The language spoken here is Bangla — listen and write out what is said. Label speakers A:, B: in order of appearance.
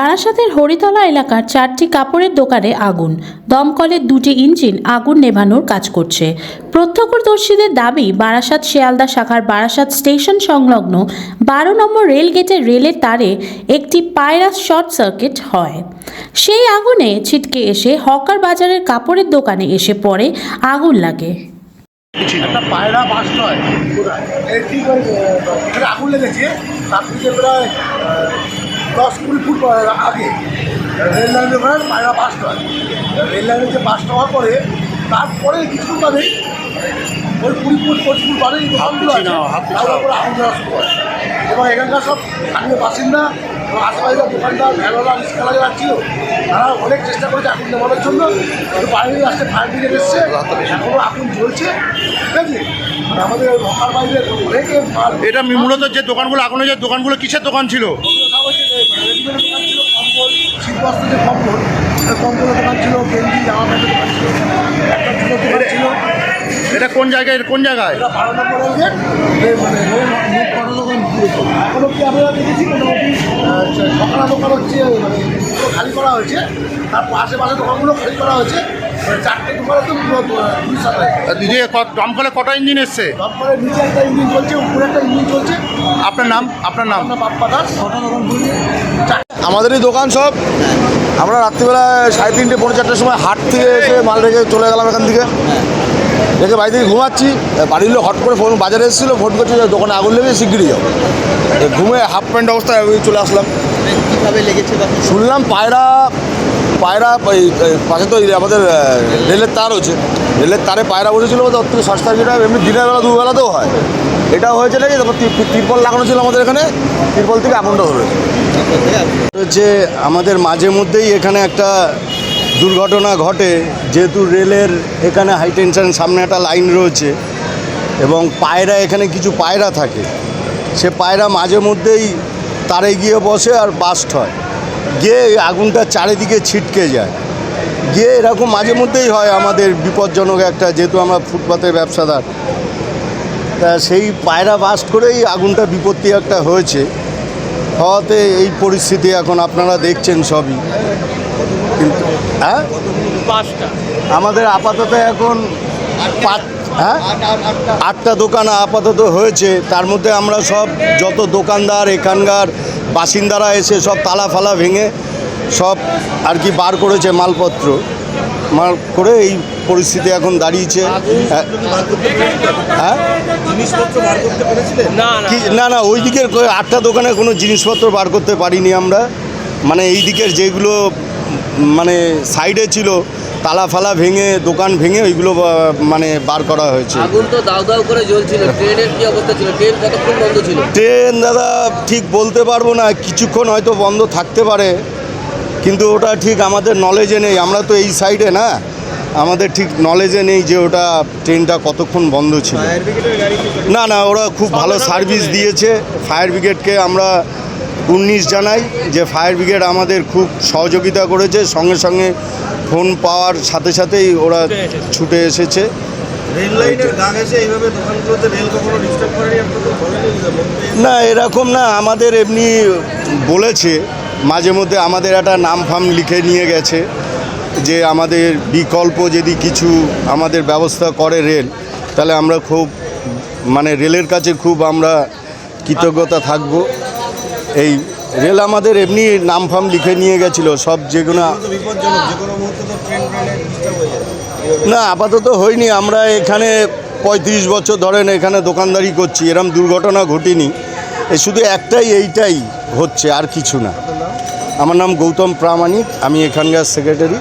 A: বারাসাতের হরিতলা এলাকার 4টি কাপড়ের দোকানে আগুন, দমকলের 2টি ইঞ্জিন আগুন নেভানোর কাজ করছে। প্রত্যক্ষদর্শীদের দাবি, বারাসাত শিয়ালদা শাখার বারাসাত স্টেশন সংলগ্ন 12 নম্বর রেল গেটের রেলের তারে একটি পায়রা শর্ট সার্কিট হয়। সেই আগুনে ছিটকে এসে হকার বাজারের কাপড়ের দোকানে এসে পড়ে আগুন লাগে।
B: একটা পায়রা বাস নয়, এখানে আগুন লেগেছে তার থেকে প্রায় 10-20 ফুট আগে রেল লাইনের ওখানে পায়রা বাস নয়। রেল লাইনের যে বাসটা হওয়ার পরে তারপরে কিছু বাদে ওই 20 ফুট 25 ফুট বাদে দোকানগুলো আছে তার উপরে আগুন দেওয়া শুরু হয়। এবং এখানকার সব স্থানীয় বাসিন্দা এবং আশেপাশে দোকানদার ভ্যানওয়ালা রিক্সাওয়ালা যারা ছিল তারা অনেক চেষ্টা করেছে আগুন নেওয়ানোর জন্য, কিন্তু বাইরে আসতে ফায়ার ব্রিগেড এসছে, এখনও আগুন জ্বলছে। ঠিক আছে, আমাদের হকার বাইরে অনেকে
C: এটা মূলত যে দোকানগুলো আগুনে, যে দোকানগুলো কিসের দোকান ছিল?
B: রেডিমেডের দোকান ছিল, কম্বল, শীতবস্ত্র যে কম্বলের দোকান ছিল, গেঞ্জি জামা প্যান্টের দোকান ছিল, একটা জুতোর দোকান ছিল।
C: এটা কোন জায়গায়? এটা
B: 12 নম্বর রেলগেট, মানে রেল কটা দোকান এখনও কি আমরা দেখেছি মোটামুটি সকালে দোকান হচ্ছে মানে খালি করা হয়েছে, তার আশেপাশে দোকানগুলো খালি করা হয়েছে। 4টে দোকানে তো পুলিশ আছে।
C: দিদি, দমকলে কটা ইঞ্জিন এসছে?
B: দমকলের নিচে একটা ইঞ্জিন চলছে, উপরে একটা ইঞ্জিন চলছে।
C: আপনার নাম?
B: আপনার বাপ্পা দাস, 6টা দোকান খুলছে।
D: আমাদেরই দোকান সব। আমরা রাত্রিবেলা 3:30 পৌনে 4টার সময় হাট থেকে এসে মাল রেখে চলে গেলাম এখান থেকে, রেখে বাড়ি থেকে ঘুমাচ্ছি। বাড়ির লোক হট করে ফোন বাজারে এসেছিলো, ফোন করছে যে দোকানে আগুন লেগে শিগগিরই যাও। ঘুমে হাফ প্যান্ট অবস্থায় চলে আসলাম।
E: কীভাবে লেগেছে?
D: শুনলাম পায়রা পাশে তো আমাদের রেলের তার হচ্ছে, রেলের তারে পায়রা বসেছিল, ওর থেকে শর্ট সার্কিট হয়। এমনি দিনের বেলা দুবেলাতেও হয়। এটা হয়েছে নাকি, তারপর তিরপল লাগানো ছিল আমাদের এখানে, তিরপল থেকে আগুনটা ধরেছে। হচ্ছে আমাদের মাঝে মধ্যেই এখানে একটা দুর্ঘটনা ঘটে, যেহেতু রেলের এখানে হাই টেনশন সামনে একটা লাইন রয়েছে এবং পায়রা, এখানে কিছু পায়রা থাকে, সে পায়রা মাঝে মধ্যেই তারে গিয়ে বসে আর বাস্ট হয়, গিয়ে আগুনটা চারিদিকে ছিটকে যায়। গিয়ে এরকম মাঝে মধ্যেই হয় আমাদের, বিপজ্জনক একটা, যেহেতু আমরা ফুটপাতের ব্যবসাদার, তা সেই পায়রা বাস্ট করেই আগুনটা বিপত্তি একটা হয়েছে। হওয়াতে এই পরিস্থিতি এখন আপনারা দেখছেন সবই। কিন্তু হ্যাঁ, আমাদের আপাতত এখন 8টা দোকান আপাতত হয়েছে। তার মধ্যে আমরা সব যত দোকানদার, এখানকার বাসিন্দারা এসে সব তালা ফালা ভেঙে সব আর কি বার করেছে, মালপত্র করে এই পরিস্থিতি এখন দাঁড়িয়েছে। হ্যাঁ, না, ওই দিকের 8টা দোকানে কোনো জিনিসপত্র বার করতে পারিনি আমরা। মানে এই দিকের যেগুলো মানে সাইডে ছিল, তালা ফালা ভেঙে, দোকান ভেঙে ওইগুলো মানে বার করা হয়েছে।
E: আগুন তো দাউ দাউ করে জ্বলছিল। ট্রেনের কি অবস্থা ছিল? ট্রেন কতক্ষণ বন্ধ ছিল?
D: ট্রেন দাদা ঠিক বলতে পারবো না, কিছুক্ষণ হয়তো বন্ধ থাকতে পারে, কিন্তু ওটা ঠিক আমাদের নলেজে নেই। আমরা তো এই সাইডে না, আমাদের ঠিক নলেজে নেই যে ওটা ট্রেনটা কতক্ষণ বন্ধ ছিল। না, ওরা খুব ভালো সার্ভিস দিয়েছে। ফায়ার ব্রিগেডকে আমরা 19 জানাই যে ফায়ার ব্রিগেড আমাদের খুব সহযোগিতা করেছে, সঙ্গে সঙ্গে ফোন পাওয়ার সাথে সাথেই ওরা ছুটে এসেছে। না, এরকম না, আমাদের এমনি বলেছে মাঝে মধ্যে, আমাদের একটা নাম ফাম লিখে নিয়ে গেছে যে আমাদের বিকল্প যদি কিছু আমাদের ব্যবস্থা করে রেল, তাহলে আমরা খুব মানে রেলের কাছে খুব আমরা কৃতজ্ঞতা থাকব। এই রেল আমাদের এমনি নাম ফাম লিখে নিয়ে গেছিলো সব, যেগুলো না আপাতত হয়নি। আমরা এখানে 35 বছর ধরেন এখানে দোকানদারি করছি, এরম দুর্ঘটনা ঘটেনি। শুধু এইটাই হচ্ছে, আর কিছু না। আমার নাম গৌতম প্রামাণিক, আমি এখানকার সেক্রেটারি।